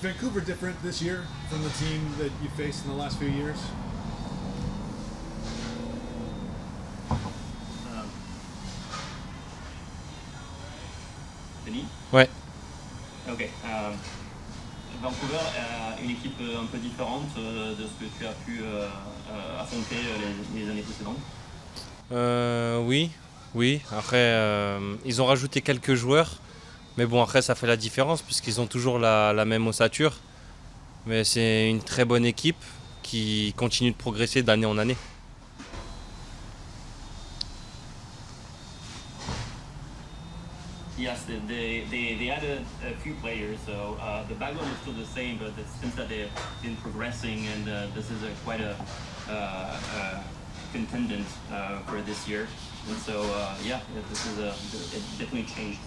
Vancouver different this year from the team that you faced in the last few years? Denis? Ouais. Ok. Vancouver est une équipe un peu différente de ce que tu as pu affronter les années précédentes. Oui, oui. Après, ils ont rajouté quelques joueurs. Mais bon, après, ça fait la différence puisqu'ils ont toujours la même ossature. Mais c'est une très bonne équipe qui continue de progresser d'année en année. Yes, they added a few players, so the background is still the same, but it seems that they've been progressing, and this is quite a contendant for this year. And so, yeah, this is it definitely changed.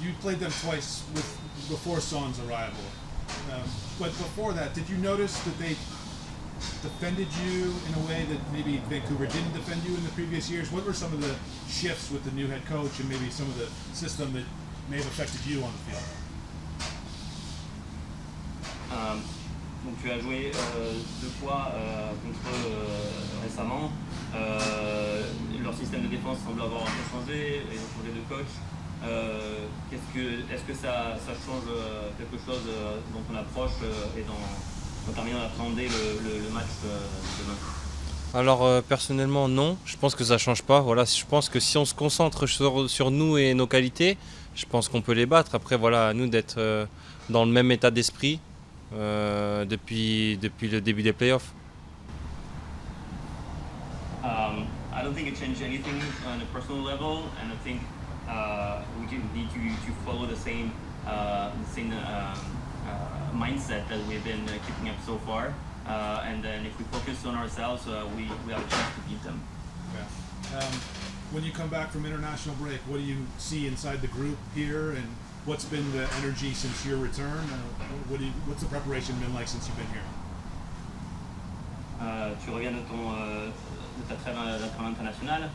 You played them twice before Son's arrival. But before that, did you notice that they defended you in a way that maybe Vancouver didn't defend you in the previous years? What were some of the shifts with the new head coach and maybe some of the system that may have affected you on the field? Donc tu as joué deux fois contre eux récemment. Leur système de défense semble avoir un peu changé, ils ont changé de coach. Est-ce que ça change quelque chose dans ton approche et dans ta manière d'appréhender le match demain? Alors personnellement non, je pense que ça change pas. Voilà, je pense que si on se concentre sur nous et nos qualités, je pense qu'on peut les battre. Après voilà, à nous d'être dans le même état d'esprit depuis le début des playoffs. I don't think it changed anything on a personal level, and I think we do need to follow the same mindset that we've been keeping up so far. And then if we focus on ourselves, we have a chance to beat them. Yeah. When you come back from international break, what do you see inside the group here, and what's been the energy since your return? What's the preparation been like since you've been here? Tu reviens de ta trêve internationale.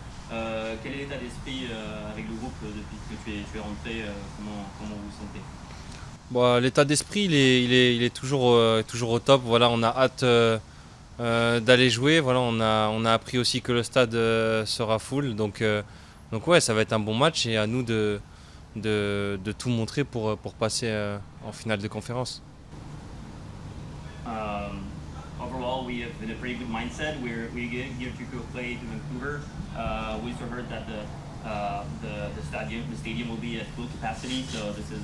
Quel est l'état d'esprit avec le groupe depuis que tu es rentré? Comment vous vous sentez? Bon, l'état d'esprit, il est toujours au top. Voilà, on a hâte d'aller jouer. Voilà, on a appris aussi que le stade sera full. Donc ouais, ça va être un bon match et à nous de tout montrer pour passer en finale de conférence. Overall, we have a pretty good mindset. We're here to go play to Vancouver. We also heard that the stadium will be at full capacity, so this is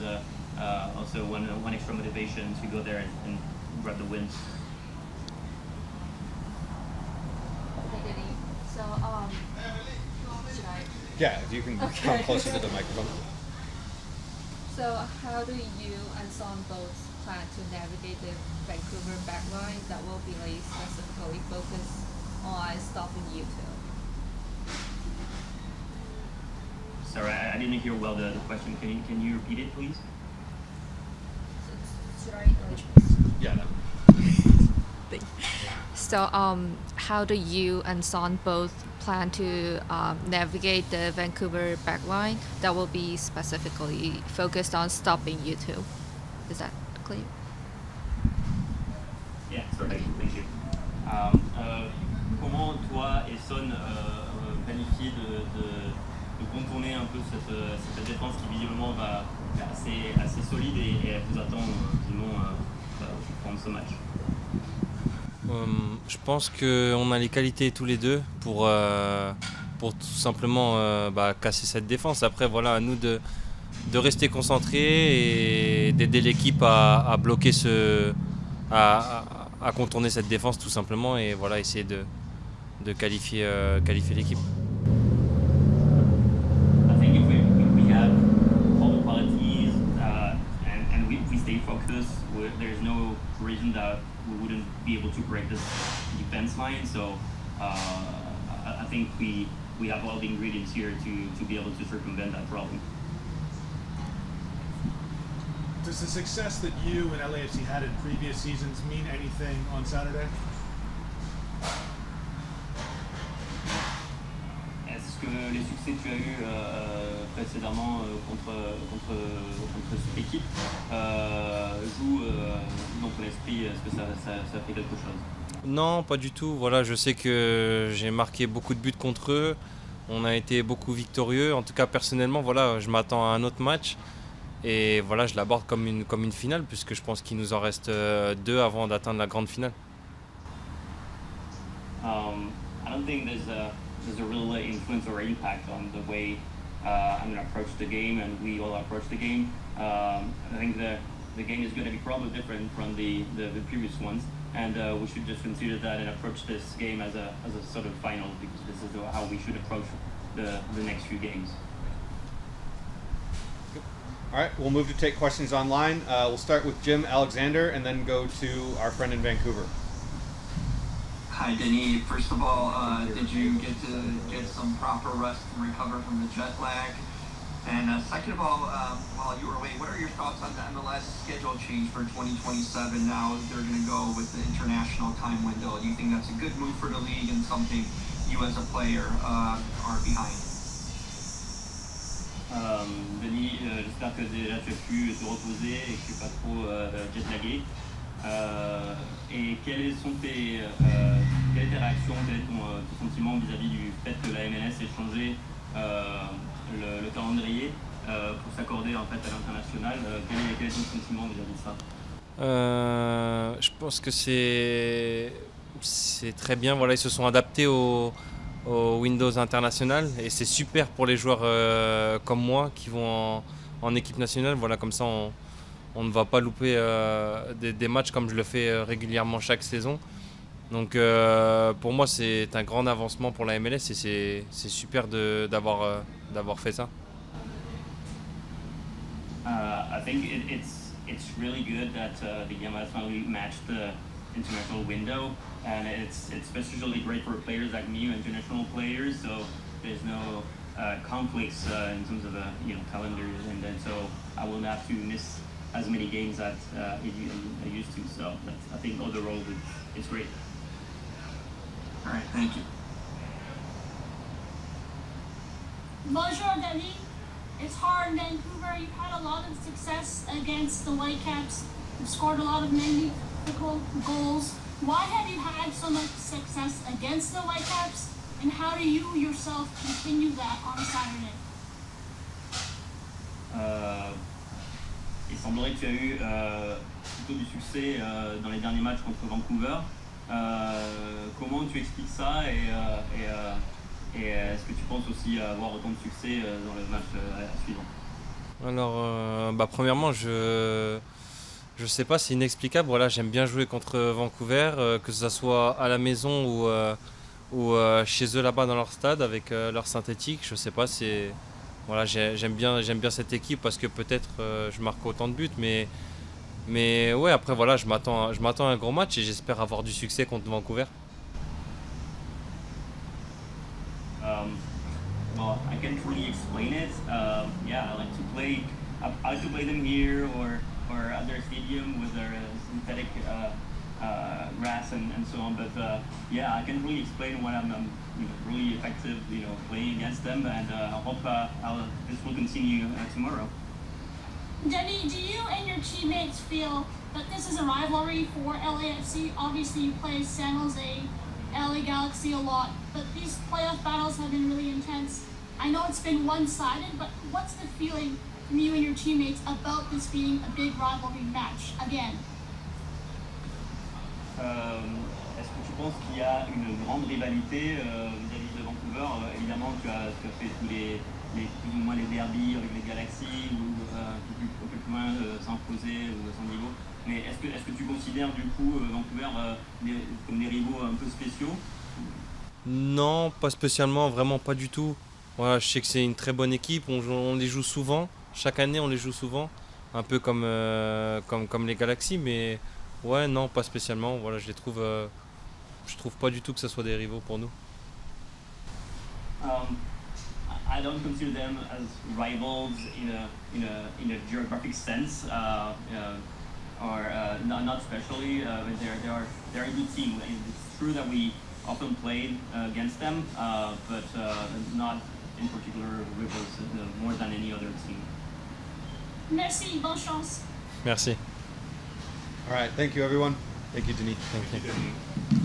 also one extra motivation to go there and grab the win. So, should I? Yeah, you can come closer to the microphone. So, how do you and Son both plan to navigate the Vancouver backline that will be specifically focused on stopping you two? Sorry, I didn't hear well the question. Can you repeat it, please? Should I? Yeah, no. So, how do you and Son both plan to navigate the Vancouver backline that will be specifically focused on stopping you two? Is that clear? Yeah, sorry, thank you. Comment toi et Son planifiez de contourner un peu cette défense qui visiblement est assez solide et elle vous attend sinon pour prendre ce match? Je pense qu'on a les qualités tous les deux pour tout simplement casser cette défense. Après, voilà, à nous de rester concentrés et d'aider l'équipe à bloquer à contourner cette défense tout simplement et voilà, essayer de qualifier l'équipe. I think if we have all the qualities and we stay focused, there's no reason that we wouldn't be able to break this defense line. So I think we have all the ingredients here to be able to circumvent that problem. Does the success that you and LAFC had in previous seasons mean anything on Saturday? Est-ce que les succès que tu as eus précédemment contre cette équipe jouent l'esprit, est-ce que ça fait quelque chose? Non, pas du tout. Voilà, je sais que j'ai marqué beaucoup de buts contre eux. On a été beaucoup victorieux. En tout cas, personnellement, voilà, je m'attends à un autre match. Et voilà, je l'aborde comme une finale, puisque je pense qu'il nous en reste deux avant d'atteindre la grande finale. I don't think there's a real influence or impact on the way I'm going to approach the game and we all approach the game. I think the game is going to be probably different from the previous ones, and we should just consider that and approach this game as a sort of final, because this is how we should approach the next few games. All right, we'll move to take questions online. We'll start with Jim Alexander and then go to our friend in Vancouver. Hi, Denis. First of all, did you get some proper rest and recover from the jet lag? And second of all, while you were away, what are your thoughts on the MLS schedule change for 2027? Now they're going to go with the international time window. Do you think that's a good move for the league and something you as a player are behind? Denis, j'espère que déjà tu as pu te reposer et que tu n'es pas trop jet-lagué. Et quelles est ta réaction, quel est ton sentiment vis-à-vis du fait que la MLS ait changé le calendrier pour s'accorder en fait à l'international? Quel est ton sentiment vis-à-vis de ça? Je pense que c'est très bien. Voilà, ils se sont adaptés au Windows international et c'est super pour les joueurs comme moi qui vont en équipe nationale. Voilà, comme ça on ne va pas louper des matchs comme je le fais régulièrement chaque saison. Donc pour moi c'est un grand avancement pour la MLS et c'est super d'avoir fait ça. I think it's really good that the MLS finally matched the international window, and it's especially great for players like me, international players. So there's no conflicts in terms of calendars, and then so I will not have to miss as many games that I used to. So I think overall it's great. All right, thank you. Bonjour, Denis. It's hard in Vancouver. You've had a lot of success against the Whitecaps. You've scored a lot of magnificent goals. Why have you had so much success against the Whitecaps, and how do you yourself continue that on Saturday? Il semblerait que tu as eu plutôt du succès dans les derniers matchs contre Vancouver. Comment tu expliques ça et est-ce que tu penses aussi avoir autant de succès dans le match suivant? Alors premièrement je sais pas, c'est inexplicable. Voilà, j'aime bien jouer contre Vancouver, que ce soit à la maison ou chez eux là-bas dans leur stade avec leur synthétique. Je sais pas, voilà, j'aime bien cette équipe parce que peut-être je marque autant de buts, mais ouais, après voilà, je m'attends à un gros match et j'espère avoir du succès contre Vancouver. Well, I can't really explain it. Yeah, I like to play them here or at their stadium with their synthetic grass and so on. But yeah, I can't really explain when I'm really effective, playing against them. And I hope this will continue tomorrow. Denis, do you and your teammates feel that this is a rivalry for LAFC? Obviously, you play San Jose, LA Galaxy a lot, but these playoff battles have been really intense. I know it's been one-sided, but what's the feeling from you and your teammates about this being a big rivalry match again? Est-ce que tu penses qu'il y a une grande rivalité vis-à-vis de Vancouver? Évidemment, tu as fait plus ou moins les derbies avec les Galaxies ou un peu plus loin San Jose ou San Diego. Mais est-ce que tu considères du coup Vancouver comme des rivaux un peu spéciaux? Non, pas spécialement, vraiment pas du tout. Voilà, je sais que c'est une très bonne équipe, on les joue souvent, chaque année on les joue souvent, un peu comme les Galaxies, mais ouais, non, pas spécialement. Voilà, je trouve pas du tout que ce soit des rivaux pour nous. I don't consider them as rivals in a geographic sense, or not especially. They're a good team. It's true that we often played against them, but not in particular rivals more than any other team. Merci, bonne chance. Merci. All right. Thank you, everyone. Thank you, Denis. Thank you. Thank you, Denny.